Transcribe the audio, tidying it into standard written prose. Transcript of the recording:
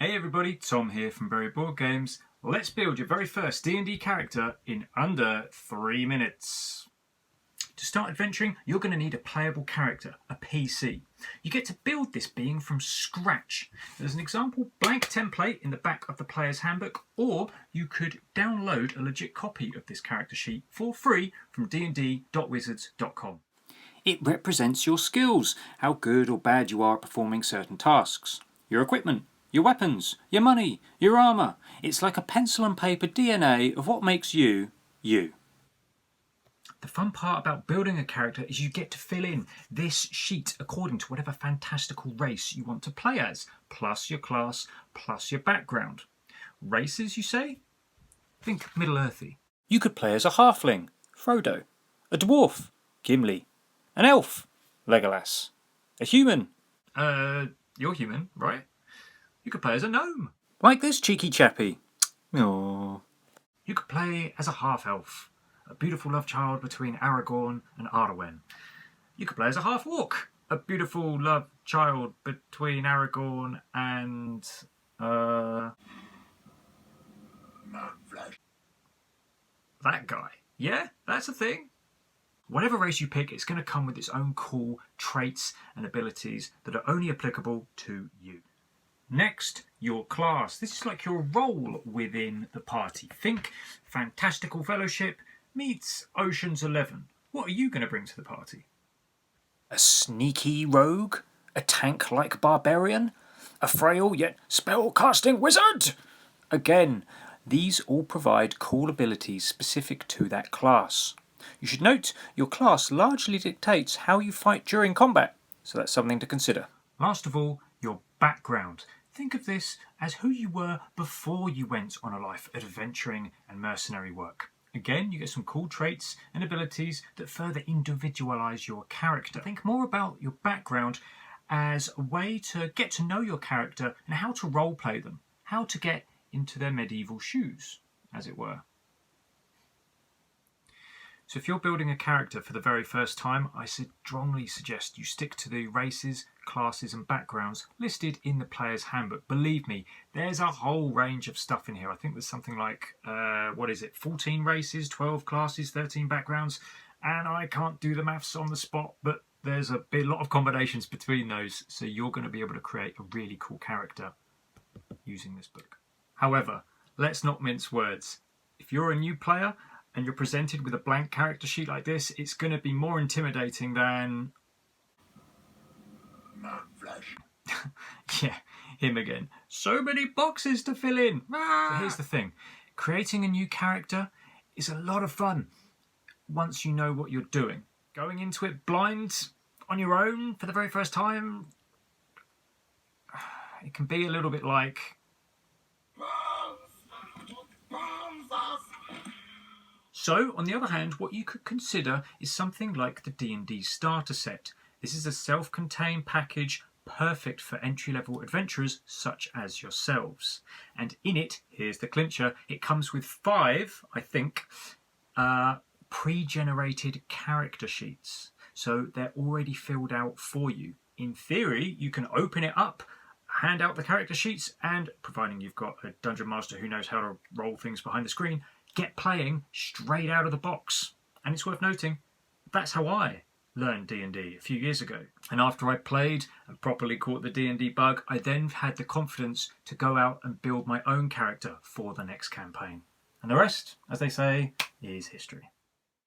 Hey everybody, Tom here from Very Board Games. Let's build your very first D&D character in under 3 minutes. To start adventuring, you're going to need a playable character, a PC. You get to build this being from scratch. There's an example blank template in the back of the player's handbook, or you could download a legit copy of this character sheet for free from dnd.wizards.com. It represents your skills, how good or bad you are at performing certain tasks. Your equipment, your weapons, your money, your armour. It's like a pencil and paper DNA of what makes you, you. The fun part about building a character is you get to fill in this sheet according to whatever fantastical race you want to play as, plus your class, plus your background. Races, you say? Think Middle-earthy. You could play as a halfling, Frodo, a dwarf, Gimli, an elf, Legolas, a human. You're human, right? You could play as a gnome. Like this cheeky chappy. Aww. You could play as a half-elf, a beautiful love child between Aragorn and Arwen. You could play as a half-orc, a beautiful love child between Aragorn and... that guy. Yeah, that's a thing. Whatever race you pick, it's going to come with its own cool traits and abilities that are only applicable to you. Next, your class. This is like your role within the party. Think Fantastical Fellowship meets Ocean's 11. What are you going to bring to the party? A sneaky rogue, a tank-like barbarian, a frail yet spell-casting wizard. Again, these all provide cool abilities specific to that class. You should note your class largely dictates how you fight during combat, so that's something to consider. Last of all, your background. Think of this as who you were before you went on a life of adventuring and mercenary work. Again, you get some cool traits and abilities that further individualise your character. Think more about your background as a way to get to know your character and how to roleplay them, how to get into their medieval shoes, as it were. So if you're building a character for the very first time, I strongly suggest you stick to the races, classes and backgrounds listed in the player's handbook. Believe me, there's a whole range of stuff in here. I think there's something like, 14 races, 12 classes, 13 backgrounds, and I can't do the maths on the spot, but there's a lot of combinations between those, so you're going to be able to create a really cool character using this book. However, let's not mince words. If you're a new player, and you're presented with a blank character sheet like this, it's going to be more intimidating than... yeah, him again. So many boxes to fill in! So here's the thing. Creating a new character is a lot of fun once you know what you're doing. Going into it blind, on your own, for the very first time, it can be a little bit like... So, on the other hand, what you could consider is something like the D&D starter set. This is a self-contained package perfect for entry-level adventurers such as yourselves. And in it, here's the clincher, it comes with 5, I think, pre-generated character sheets. So they're already filled out for you. In theory, you can open it up, hand out the character sheets, and providing you've got a dungeon master who knows how to roll things behind the screen, get playing straight out of the box. And it's worth noting, that's how I learned D&D a few years ago. And after I played and properly caught the D&D bug, I then had the confidence to go out and build my own character for the next campaign. And the rest, as they say, is history.